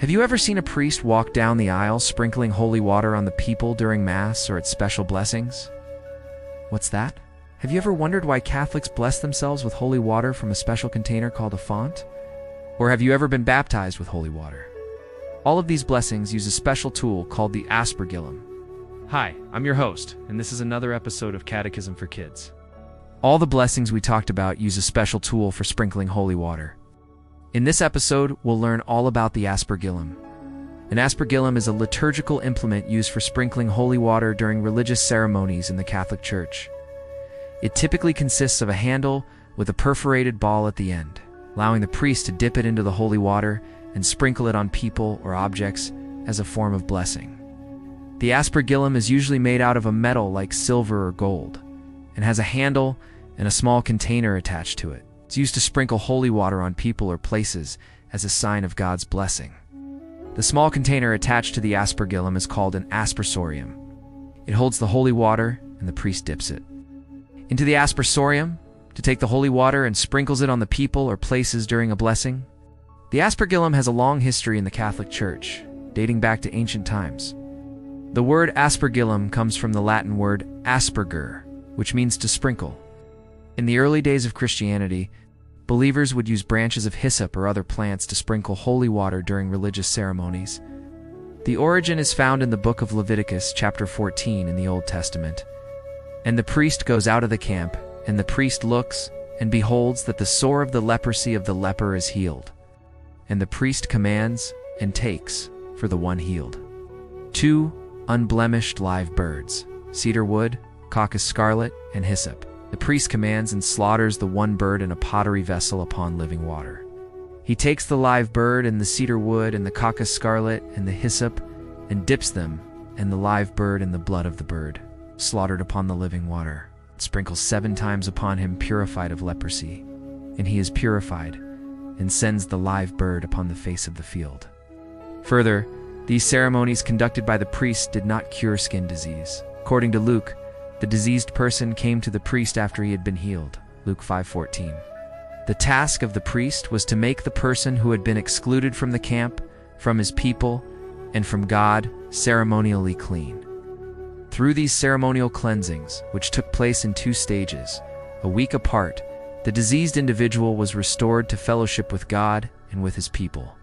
Have you ever seen a priest walk down the aisle sprinkling holy water on the people during Mass or at special blessings? What's that? Have you ever wondered why Catholics bless themselves with holy water from a special container called a font? Or have you ever been baptized with holy water? All of these blessings use a special tool called the Aspergillum. Hi, I'm your host, and this is another episode of Catechism for Kids. All the blessings we talked about use a special tool for sprinkling holy water. In this episode, we'll learn all about the Aspergillum. An aspergillum is a liturgical implement used for sprinkling holy water during religious ceremonies in the Catholic Church. It typically consists of a handle with a perforated ball at the end, allowing the priest to dip it into the holy water and sprinkle it on people or objects as a form of blessing. The aspergillum is usually made out of a metal like silver or gold, and has a handle and a small container attached to it. It's used to sprinkle holy water on people or places as a sign of God's blessing. The small container attached to the aspergillum is called an aspersorium. It holds the holy water, and the priest dips it into the aspersorium to take the holy water and sprinkles it on the people or places during a blessing. The aspergillum has a long history in the Catholic Church, dating back to ancient times. The word aspergillum comes from the Latin word asperger, which means to sprinkle. In the early days of Christianity, believers would use branches of hyssop or other plants to sprinkle holy water during religious ceremonies. The origin is found in the book of Leviticus, chapter 14 in the Old Testament. And the priest goes out of the camp, and the priest looks and beholds that the sore of the leprosy of the leper is healed. And the priest commands and takes for the one healed 2 unblemished live birds, cedar wood, caucus scarlet, and hyssop. The priest commands and slaughters the one bird in a pottery vessel upon living water. He takes the live bird and the cedar wood and the caucus scarlet and the hyssop and dips them and the live bird in the blood of the bird, slaughtered upon the living water, sprinkles 7 times upon him purified of leprosy, and he is purified, and sends the live bird upon the face of the field. Further, these ceremonies conducted by the priest did not cure skin disease. According to Luke, the diseased person came to the priest after he had been healed, Luke 5:14. The task of the priest was to make the person who had been excluded from the camp, from his people, and from God ceremonially clean. Through these ceremonial cleansings, which took place in 2 stages, a week apart, the diseased individual was restored to fellowship with God and with his people.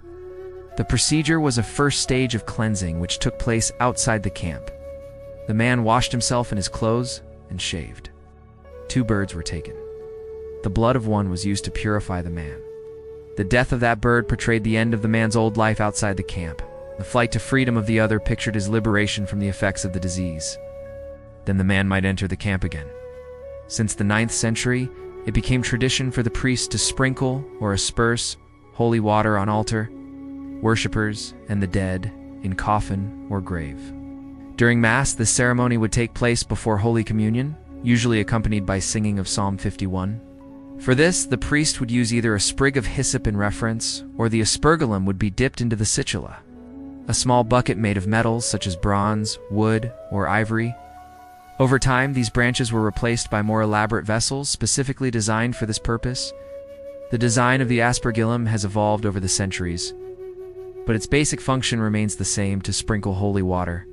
The procedure was a first stage of cleansing which took place outside the camp. The man washed himself in his clothes and shaved. 2 birds were taken. The blood of one was used to purify the man. The death of that bird portrayed the end of the man's old life outside the camp. The flight to freedom of the other pictured his liberation from the effects of the disease. Then the man might enter the camp again. Since the 9th century, it became tradition for the priest to sprinkle or asperse holy water on altar, worshippers, and the dead in coffin or grave. During Mass, this ceremony would take place before Holy Communion, usually accompanied by singing of Psalm 51. For this, the priest would use either a sprig of hyssop in reference, or the aspergillum would be dipped into the situla, a small bucket made of metals such as bronze, wood, or ivory. Over time, these branches were replaced by more elaborate vessels specifically designed for this purpose. The design of the aspergillum has evolved over the centuries, but its basic function remains the same: to sprinkle holy water.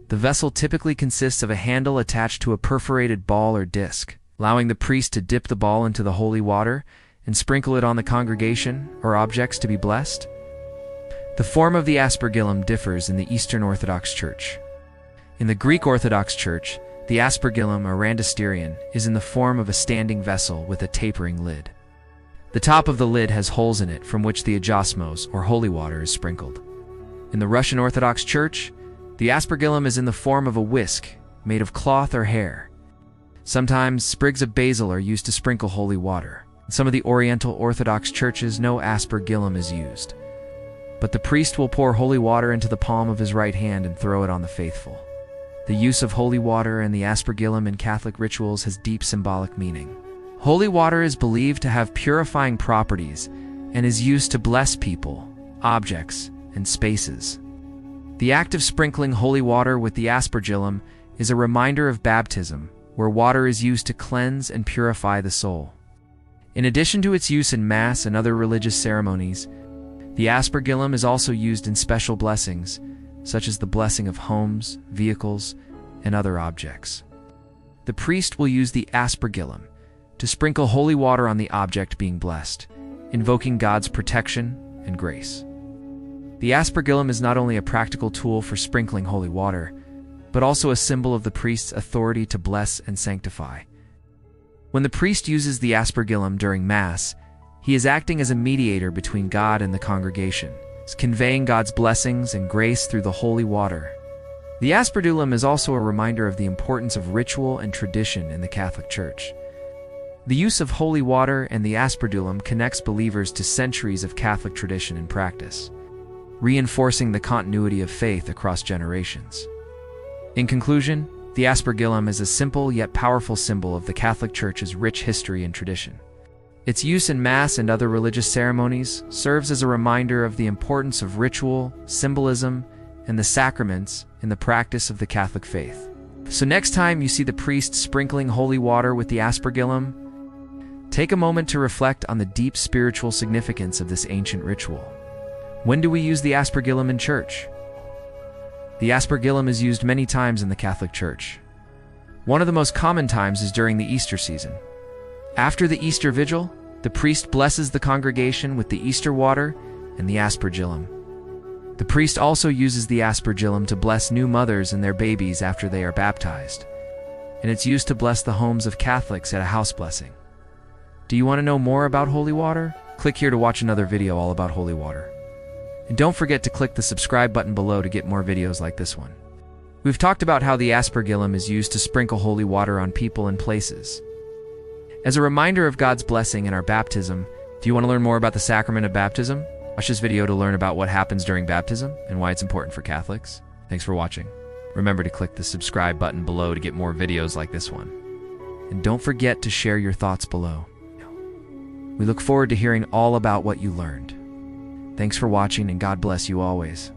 The vessel typically consists of a handle attached to a perforated ball or disc, allowing the priest to dip the ball into the holy water and sprinkle it on the congregation or objects to be blessed. The form of the aspergillum differs in the Eastern Orthodox Church. In the Greek Orthodox Church, the aspergillum or randasterion is in the form of a standing vessel with a tapering lid. The top of the lid has holes in it from which the agiosmos or holy water is sprinkled. In the Russian Orthodox Church, the aspergillum is in the form of a whisk made of cloth or hair. Sometimes sprigs of basil are used to sprinkle holy water. In some of the Oriental Orthodox churches, no aspergillum is used, but the priest will pour holy water into the palm of his right hand and throw it on the faithful. The use of holy water and the aspergillum in Catholic rituals has deep symbolic meaning. Holy water is believed to have purifying properties and is used to bless people, objects, and spaces. The act of sprinkling holy water with the aspergillum is a reminder of baptism, where water is used to cleanse and purify the soul. In addition to its use in Mass and other religious ceremonies, The aspergillum is also used in special blessings, such as the blessing of homes, vehicles, and other objects. The priest will use the aspergillum to sprinkle holy water on the object being blessed, invoking God's protection and grace. The aspergillum is not only a practical tool for sprinkling holy water, but also a symbol of the priest's authority to bless and sanctify. When the priest uses the aspergillum during Mass, he is acting as a mediator between God and the congregation, conveying God's blessings and grace through the holy water. The aspergillum is also a reminder of the importance of ritual and tradition in the Catholic Church. The use of holy water and the aspergillum connects believers to centuries of Catholic tradition and practice, reinforcing the continuity of faith across generations. In conclusion, the aspergillum is a simple yet powerful symbol of the Catholic Church's rich history and tradition. Its use in Mass and other religious ceremonies serves as a reminder of the importance of ritual, symbolism, and the sacraments in the practice of the Catholic faith. So next time you see the priest sprinkling holy water with the aspergillum, take a moment to reflect on the deep spiritual significance of this ancient ritual. When do we use the aspergillum in church? The aspergillum is used many times in the Catholic Church. One of the most common times is during the Easter season. After the Easter Vigil, the priest blesses the congregation with the Easter water and the aspergillum. The priest also uses the aspergillum to bless new mothers and their babies after they are baptized, and it's used to bless the homes of Catholics at a house blessing. Do you want to know more about holy water? Click here to watch another video all about holy water. And don't forget to click the subscribe button below to get more videos like this one. We've talked about how the aspergillum is used to sprinkle holy water on people and places. As a reminder of God's blessing in our baptism, do you want to learn more about the sacrament of baptism? Watch this video to learn about what happens during baptism and why it's important for Catholics. Thanks for watching. Remember to click the subscribe button below to get more videos like this one. And don't forget to share your thoughts below. We look forward to hearing all about what you learned. Thanks for watching, and God bless you always.